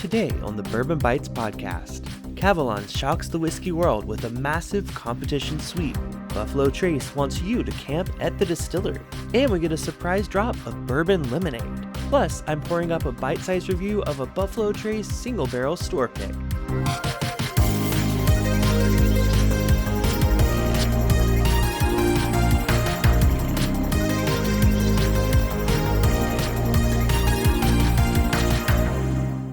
Today on the Bourbon Bytes podcast, Kavalan shocks the whiskey world with a massive competition sweep. Buffalo Trace wants you to camp at the distillery. And we get a surprise drop of Bourbon Lemonade. Plus, I'm pouring up a bite-sized review of a Buffalo Trace single barrel store pick.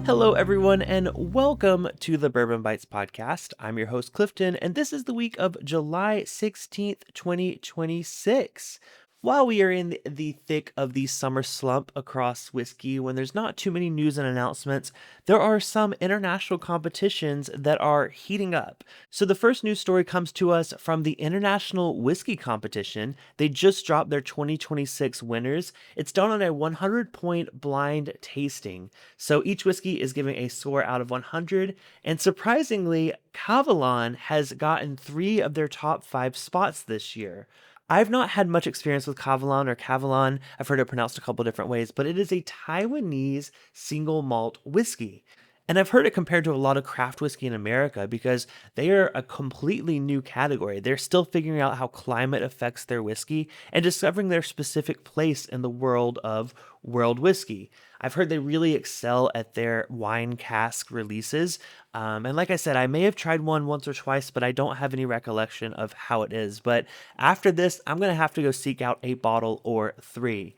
Hello, everyone, and welcome to the Bourbon Bytes podcast. I'm your host, Clifton, and this is the week of July 16th, 2026. While we are in the thick of the summer slump across whiskey, when there's not too many news and announcements, there are some international competitions that are heating up. So the first news story comes to us from the International Whisky Competition. They just dropped their 2026 winners. It's done on a 100-point blind tasting. So each whiskey is giving a score out of 100, and surprisingly, Kavalan has gotten 3 of their top 5 spots this year. I've not had much experience with Kavalan or Kavalan. I've heard it pronounced a couple different ways, but it is a Taiwanese single malt whiskey. And I've heard it compared to a lot of craft whiskey in America because they are a completely new category. They're still figuring out how climate affects their whiskey and discovering their specific place in the world of world whiskey. I've heard they really excel at their wine cask releases. And like I said, I may have tried one once or twice, but I don't have any recollection of how it is. But after this, I'm going to have to go seek out a bottle or 3.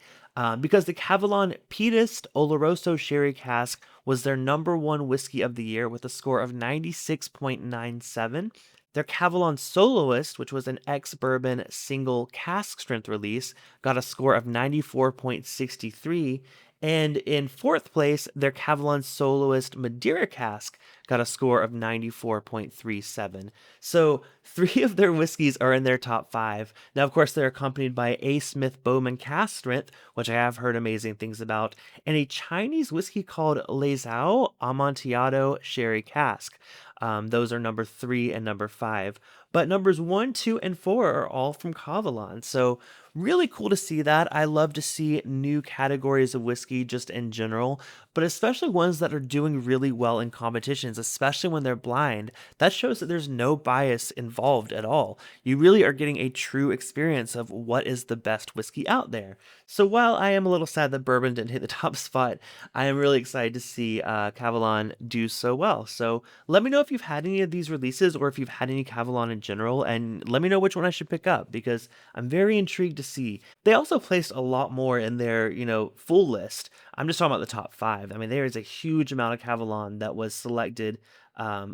Because the Kavalan Peatist Oloroso Sherry Cask was their number 1 whiskey of the year with a score of 96.97. Their Kavalan Soloist, which was an Ex-Bourbon single cask strength release, got a score of 94.63. And in 4th place, their Kavalan Solist Madeira Cask got a score of 94.37. So 3 of their whiskeys are in their top 5. Now, of course, they're accompanied by a Smith Bowman cask strength, which I have heard amazing things about, and a Chinese whiskey called Leizhou Amontillado Sherry Cask. Those are number 3 and number 5. But numbers 1, 2, and 4 are all from Kavalan. So really cool to see that. I love to see new categories of whiskey just in general, but especially ones that are doing really well in competitions, especially when they're blind. That shows that there's no bias involved at all. You really are getting a true experience of what is the best whiskey out there. So while I am a little sad that bourbon didn't hit the top spot, I am really excited to see Kavalan do so well. So let me know if you've had any of these releases or if you've had any Kavalan in general, and let me know which one I should pick up because I'm very intrigued to see. They also placed a lot more in their, full list. I'm just talking about the top 5. I mean, there is a huge amount of Kavalan that was selected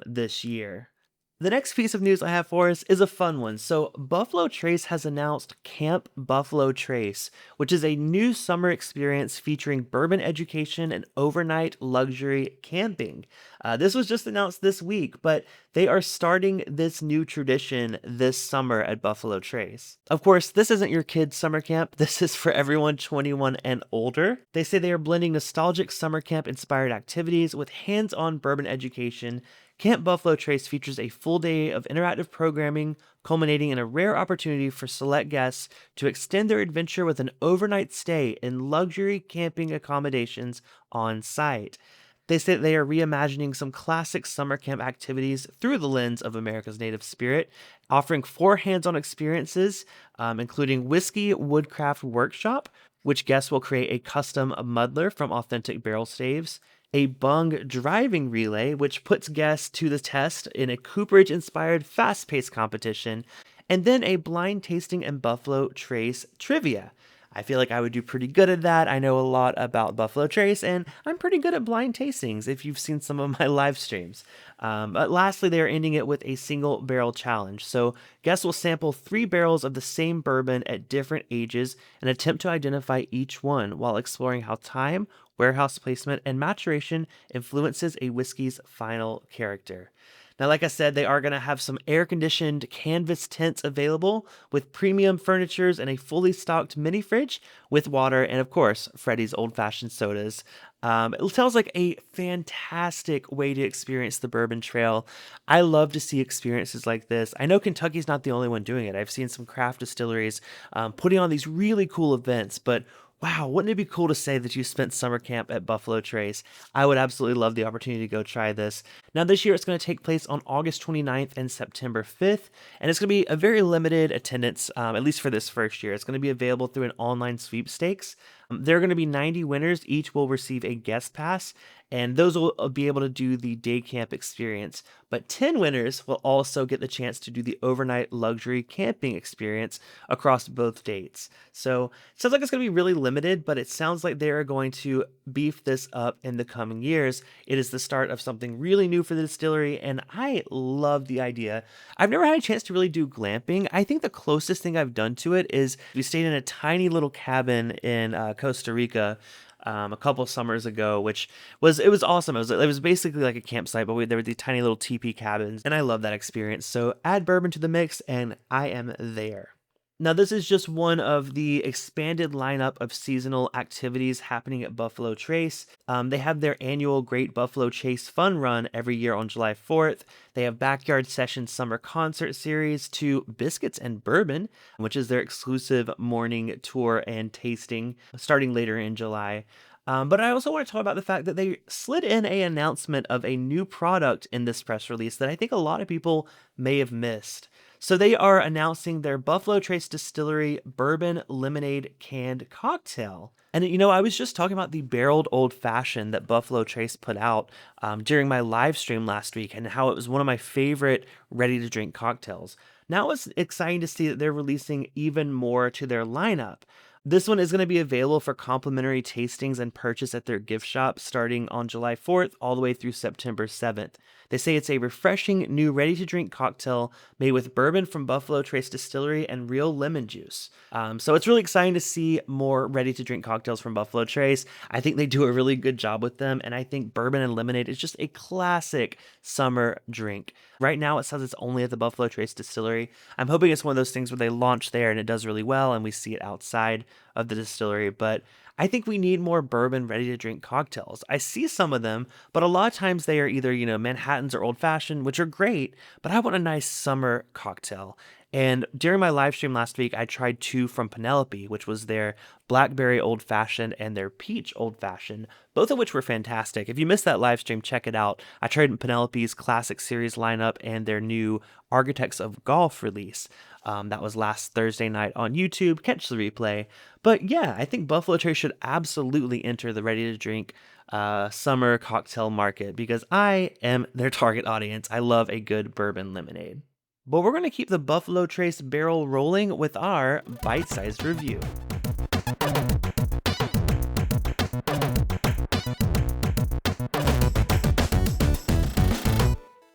this year. The next piece of news I have for us is a fun one. So Buffalo Trace has announced Camp Buffalo Trace, which is a new summer experience featuring bourbon education and overnight luxury camping. This was just announced this week, but they are starting this new tradition this summer at Buffalo Trace. Of course, this isn't your kid's summer camp. This is for everyone 21 and older. They say they are blending nostalgic summer camp inspired activities with hands-on bourbon education. Camp Buffalo Trace features a full day of interactive programming, culminating in a rare opportunity for select guests to extend their adventure with an overnight stay in luxury camping accommodations on site. They say that they are reimagining some classic summer camp activities through the lens of America's native spirit, offering 4 hands-on experiences, including Whiskey Woodcraft Workshop, which guests will create a custom muddler from authentic barrel staves, a bung driving relay, which puts guests to the test in a cooperage-inspired fast-paced competition, and then a blind tasting and Buffalo Trace trivia. I feel like I would do pretty good at that. I know a lot about Buffalo Trace, and I'm pretty good at blind tastings if you've seen some of my live streams. But lastly, they are ending it with a single barrel challenge. So guests will sample 3 barrels of the same bourbon at different ages and attempt to identify each one while exploring how time, warehouse placement, and maturation influences a whiskey's final character. Now, like I said, they are going to have some air-conditioned canvas tents available with premium furnitures and a fully stocked mini fridge with water and, of course, Freddy's old-fashioned sodas. It sounds like a fantastic way to experience the Bourbon Trail. I love to see experiences like this. I know Kentucky's not the only one doing it. I've seen some craft distilleries putting on these really cool events, but Wow, wouldn't it be cool to say that you spent summer camp at Buffalo Trace? I would absolutely love the opportunity to go try this. Now, this year it's going to take place on August 29th and September 5th, and it's going to be a very limited attendance, at least for this first year. It's going to be available through an online sweepstakes. There are going to be 90 winners. Each will receive a guest pass, and those will be able to do the day camp experience. But 10 winners will also get the chance to do the overnight luxury camping experience across both dates. So it sounds like it's going to be really limited, but it sounds like they are going to beef this up in the coming years. It is the start of something really new for the distillery, and I love the idea. I've never had a chance to really do glamping. I think the closest thing I've done to it is we stayed in a tiny little cabin in Costa Rica a couple summers ago, which was awesome. It was basically like a campsite, but there were these tiny little teepee cabins, and I love that experience. So add bourbon to the mix, and I am there. Now, this is just one of the expanded lineup of seasonal activities happening at Buffalo Trace. They have their annual Great Buffalo Chase Fun Run every year on July 4th. They have Backyard Session Summer Concert Series to Biscuits and Bourbon, which is their exclusive morning tour and tasting starting later in July. But I also want to talk about the fact that they slid in an announcement of a new product in this press release that I think a lot of people may have missed. So they are announcing their Buffalo Trace Distillery Bourbon Lemonade canned cocktail. And I was just talking about the barreled old fashioned that Buffalo Trace put out during my live stream last week and how it was one of my favorite ready to drink cocktails. Now it's exciting to see that they're releasing even more to their lineup. This one is going to be available for complimentary tastings and purchase at their gift shop starting on July 4th all the way through September 7th. They say it's a refreshing new ready-to-drink cocktail made with bourbon from Buffalo Trace Distillery and real lemon juice. So it's really exciting to see more ready-to-drink cocktails from Buffalo Trace. I think they do a really good job with them, and I think bourbon and lemonade is just a classic summer drink. Right now, it says it's only at the Buffalo Trace Distillery. I'm hoping it's one of those things where they launch there and it does really well, and we see it outside of the distillery, but I think we need more bourbon ready to drink cocktails. I see some of them, but a lot of times they are either, Manhattans or old fashioned, which are great, but I want a nice summer cocktail. And during my live stream last week, I tried two from Penelope, which was their blackberry old fashioned and their peach old fashioned, both of which were fantastic. If you missed that live stream, check it out. I tried Penelope's classic series lineup and their new Architects of Golf release. That was last Thursday night on YouTube. Catch the replay. But yeah, I think Buffalo Trace should absolutely enter the ready to drink summer cocktail market because I am their target audience. I love a good bourbon lemonade. But we're going to keep the Buffalo Trace barrel rolling with our bite-sized review.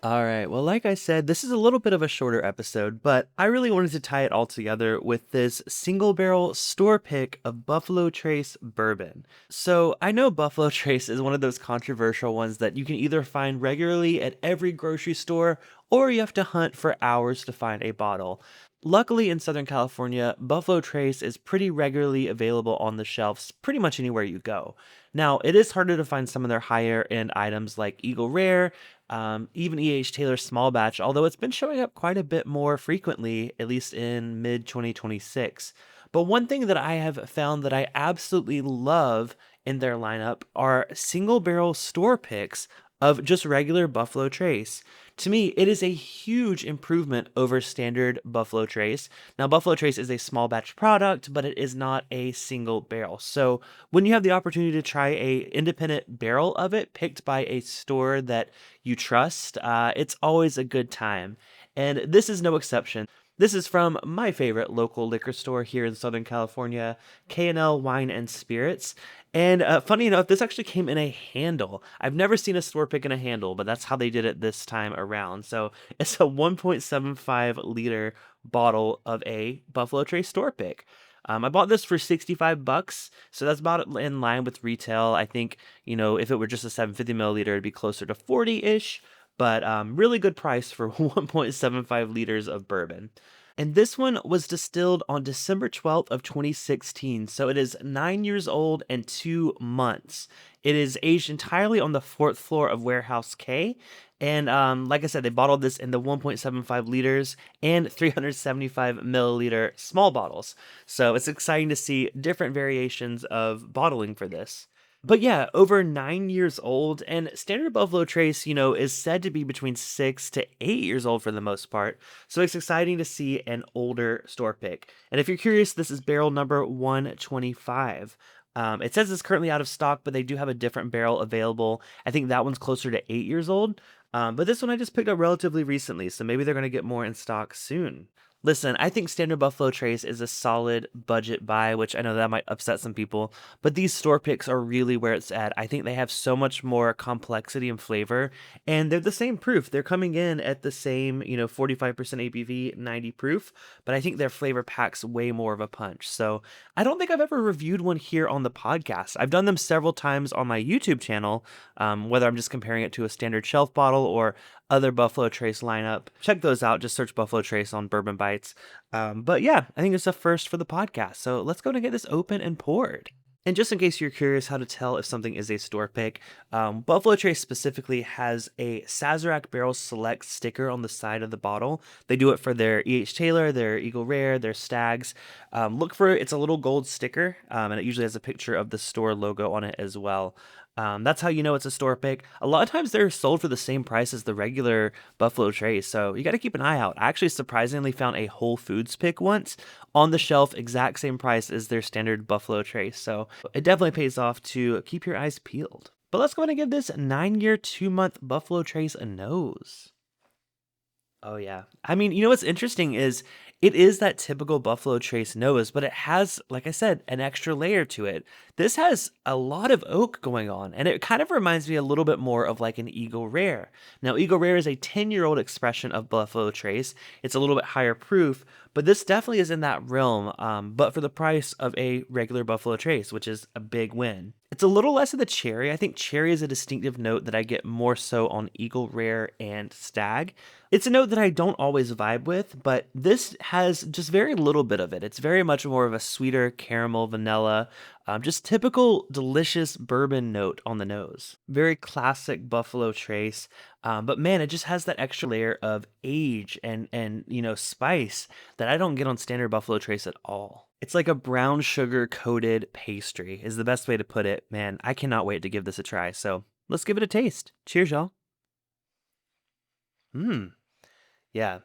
All right. Well, like I said, this is a little bit of a shorter episode, but I really wanted to tie it all together with this single barrel store pick of Buffalo Trace bourbon. So I know Buffalo Trace is one of those controversial ones that you can either find regularly at every grocery store or you have to hunt for hours to find a bottle. Luckily, in Southern California, Buffalo Trace is pretty regularly available on the shelves pretty much anywhere you go. Now, it is harder to find some of their higher end items like Eagle Rare, even E.H. Taylor Small Batch, although it's been showing up quite a bit more frequently, at least in mid 2026. But one thing that I have found that I absolutely love in their lineup are single barrel store picks of just regular Buffalo Trace. To me, it is a huge improvement over standard Buffalo Trace. Now, Buffalo Trace is a small batch product, but it is not a single barrel. So when you have the opportunity to try a independent barrel of it picked by a store that you trust, it's always a good time. And this is no exception. This is from my favorite local liquor store here in Southern California, K&L Wine and Spirits. And funny enough, this actually came in a handle. I've never seen a store pick in a handle, but that's how they did it this time around. So it's a 1.75 liter bottle of a Buffalo Trace store pick. I bought this for $65, so that's about in line with retail. I think, if it were just a 750 milliliter, it'd be closer to 40-ish, but really good price for 1.75 liters of bourbon. And this one was distilled on December 12th of 2016, so it is 9 years old and 2 months. It is aged entirely on the fourth floor of Warehouse K, and like I said, they bottled this in the 1.75 liters and 375 milliliter small bottles. So it's exciting to see different variations of bottling for this. But yeah, over 9 years old, and standard Buffalo Trace, is said to be between 6 to 8 years old for the most part. So it's exciting to see an older store pick. And if you're curious, this is barrel number 125. It says it's currently out of stock, but they do have a different barrel available. I think that one's closer to 8 years old. But this one I just picked up relatively recently, so maybe they're going to get more in stock soon. Listen, I think Standard Buffalo Trace is a solid budget buy, which I know that might upset some people, but these store picks are really where it's at. I think they have so much more complexity and flavor, and they're the same proof. They're coming in at the same, 45% ABV, 90 proof, but I think their flavor packs way more of a punch. So I don't think I've ever reviewed one here on the podcast. I've done them several times on my YouTube channel, whether I'm just comparing it to a standard shelf bottle or other Buffalo Trace lineup. Check those out. Just search Buffalo Trace on Bourbon Bytes. But yeah, I think it's a first for the podcast. So let's go and get this open and poured. And just in case you're curious how to tell if something is a store pick, Buffalo Trace specifically has a Sazerac Barrel Select sticker on the side of the bottle. They do it for their E.H. Taylor, their Eagle Rare, their Stags. Look for it. It's a little gold sticker, and it usually has a picture of the store logo on it as well. That's how you know it's a store pick. A lot of times they're sold for the same price as the regular Buffalo Trace, so you got to keep an eye out. I actually surprisingly found a Whole Foods pick once on the shelf, exact same price as their standard Buffalo Trace, so it definitely pays off to keep your eyes peeled. But let's go ahead and give this 9-year, 2-month Buffalo Trace a nose. Oh yeah. I mean, what's interesting is it is that typical Buffalo Trace nose, but it has, like I said, an extra layer to it. This has a lot of oak going on, and it kind of reminds me a little bit more of like an Eagle Rare. Now, Eagle Rare is a 10-year-old expression of Buffalo Trace. It's a little bit higher proof, but this definitely is in that realm, but for the price of a regular Buffalo Trace, which is a big win. It's a little less of the cherry. I think cherry is a distinctive note that I get more so on Eagle Rare and Stag. It's a note that I don't always vibe with, but this has just very little bit of it. It's very much more of a sweeter caramel, vanilla, just typical delicious bourbon note on the nose. Very classic Buffalo Trace, but man, it just has that extra layer of age and spice that I don't get on standard Buffalo Trace at all. It's like a brown sugar coated pastry is the best way to put it. Man, I cannot wait to give this a try. So let's give it a taste. Cheers, y'all. Mmm. Yeah.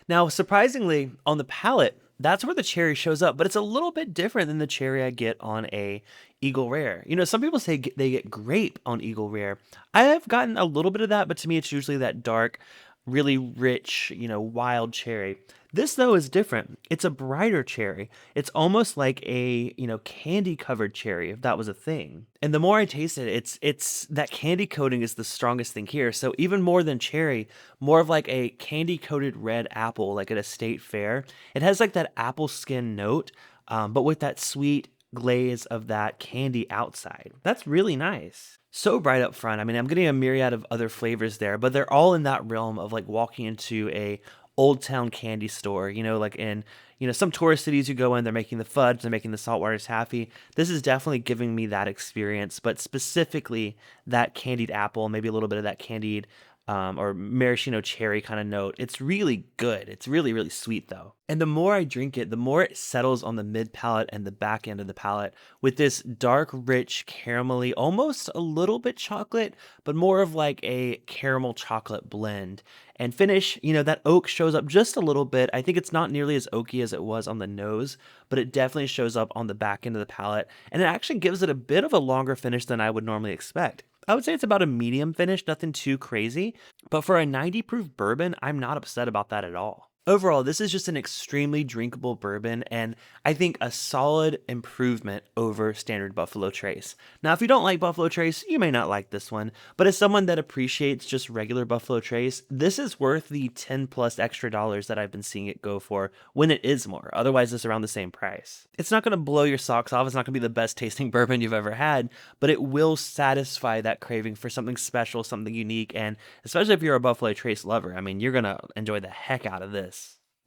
Now, surprisingly, on the palate, that's where the cherry shows up, but it's a little bit different than the cherry I get on a Eagle Rare. Some people say they get grape on Eagle Rare. I have gotten a little bit of that, but to me, it's usually that dark, really rich, wild cherry. This though is different. It's a brighter cherry. It's almost like a, candy covered cherry, if that was a thing. And the more I taste it, it's that candy coating is the strongest thing here. So even more than cherry, more of like a candy coated red apple, like at a state fair. It has like that apple skin note, but with that sweet glaze of that candy outside. That's really nice. So bright up front. I mean, I'm getting a myriad of other flavors there, but they're all in that realm of like walking into a old town candy store, like in, some tourist cities you go in, they're making the fudge, they're making the saltwater taffy. This is definitely giving me that experience, but specifically that candied apple, maybe a little bit of that candied or maraschino cherry kind of note. It's really good. It's really, really sweet though. And the more I drink it, the more it settles on the mid palate and the back end of the palate with this dark, rich, caramelly, almost a little bit chocolate, but more of like a caramel chocolate blend. And finish, that oak shows up just a little bit. I think it's not nearly as oaky as it was on the nose, but it definitely shows up on the back end of the palate. And it actually gives it a bit of a longer finish than I would normally expect. I would say it's about a medium finish, nothing too crazy. But for a 90 proof bourbon, I'm not upset about that at all. Overall, this is just an extremely drinkable bourbon and I think a solid improvement over standard Buffalo Trace. Now, if you don't like Buffalo Trace, you may not like this one, but as someone that appreciates just regular Buffalo Trace, this is worth the 10 plus extra dollars that I've been seeing it go for when it is more. Otherwise, it's around the same price. It's not going to blow your socks off. It's not going to be the best tasting bourbon you've ever had, but it will satisfy that craving for something special, something unique, and especially if you're a Buffalo Trace lover, I mean, you're going to enjoy the heck out of this.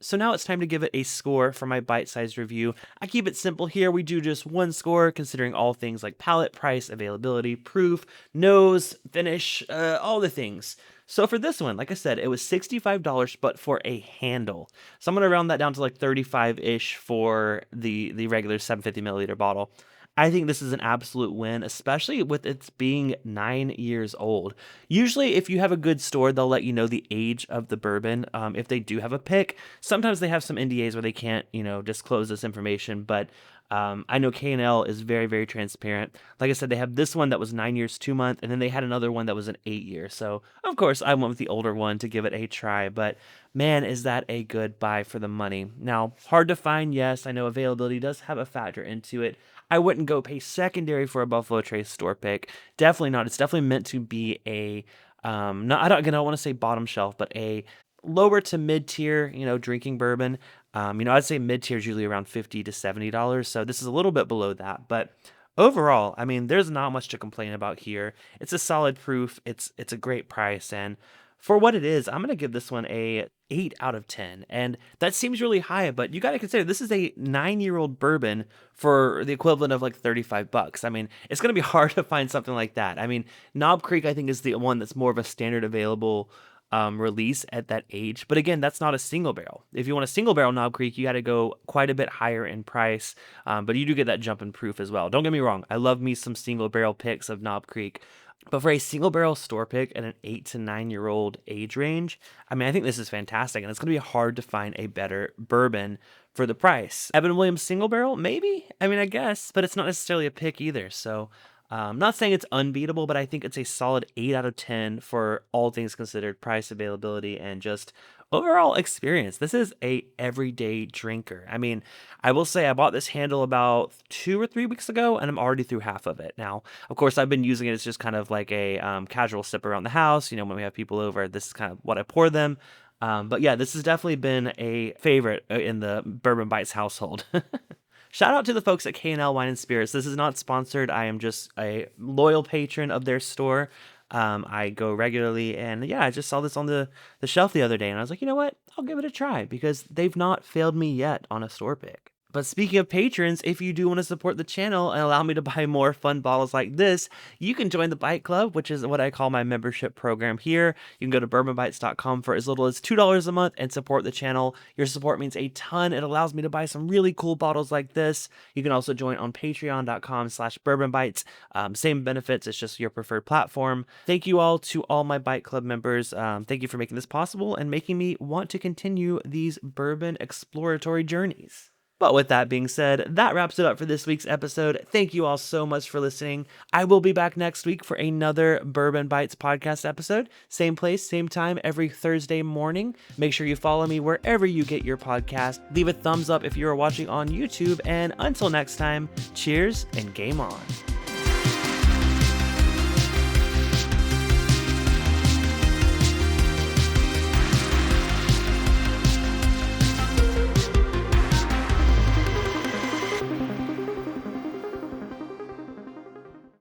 So now it's time to give it a score for my bite-sized review. I keep it simple here. We do just one score, considering all things like palate, price, availability, proof, nose, finish, all the things. So for this one, like I said, it was $65, but for a handle. So I'm going to round that down to like 35-ish for the regular 750 milliliter bottle. I think this is an absolute win, especially with its being 9 years old. Usually, if you have a good store, they'll let you know the age of the bourbon if they do have a pick. Sometimes they have some NDAs where they can't, disclose this information, but I know K&L is very, very transparent. Like I said, they have this one that was 9 years, 2 months, and then they had another one that was an 8 year. So, of course, I went with the older one to give it a try, but man, is that a good buy for the money. Now, hard to find, yes. I know availability does have a factor into it. I wouldn't go pay secondary for a Buffalo Trace store pick. Definitely not. It's definitely meant to be a, I don't want to say bottom shelf, but a lower to mid tier, drinking bourbon. I'd say mid tier is usually around $50 to $70. So this is a little bit below that, but overall, I mean, there's not much to complain about here. It's a solid proof. It's a great price, and for what it is, I'm gonna give this one a 8 out of 10. And that seems really high, but you got to consider this is a 9-year-old bourbon for the equivalent of like $35. I mean, it's gonna be hard to find something like that. I mean, Knob Creek I think is the one that's more of a standard available release at that age. But again, that's not a single barrel. If you want a single barrel Knob Creek, you got to go quite a bit higher in price. But you do get that jump in proof as well. Don't get me wrong. I love me some single barrel picks of Knob Creek. But for a single barrel store pick at an 8 to 9-year-old age range, I mean, I think this is fantastic. And it's going to be hard to find a better bourbon for the price. Evan Williams single barrel, maybe? I mean, I guess. But it's not necessarily a pick either. So not saying it's unbeatable, but I think it's a solid 8 out of 10 for all things considered, price, availability, and just overall experience. This is a everyday drinker. I mean, I will say I bought this handle about 2 or 3 weeks ago, and I'm already through half of it. Now, of course, I've been using it as just kind of like a casual sip around the house. When we have people over, this is kind of what I pour them. But yeah, this has definitely been a favorite in the Bourbon Bytes household. Shout out to the folks at K&L Wine and Spirits. This is not sponsored. I am just a loyal patron of their store. I go regularly, and yeah, I just saw this on the shelf the other day, and I was like, you know what? I'll give it a try because they've not failed me yet on a store pick. But speaking of patrons, if you do want to support the channel and allow me to buy more fun bottles like this, you can join the Byte Club, which is what I call my membership program here. You can go to bourbonbytes.com for as little as $2 a month and support the channel. Your support means a ton. It allows me to buy some really cool bottles like this. You can also join on patreon.com/bourbonbytes. Same benefits, it's just your preferred platform. Thank you all to all my Byte Club members. Thank you for making this possible and making me want to continue these bourbon exploratory journeys. But with that being said, that wraps it up for this week's episode. Thank you all so much for listening. I will be back next week for another Bourbon Bytes podcast episode. Same place, same time, every Thursday morning. Make sure you follow me wherever you get your podcast. Leave a thumbs up if you are watching on YouTube. And until next time, cheers and game on.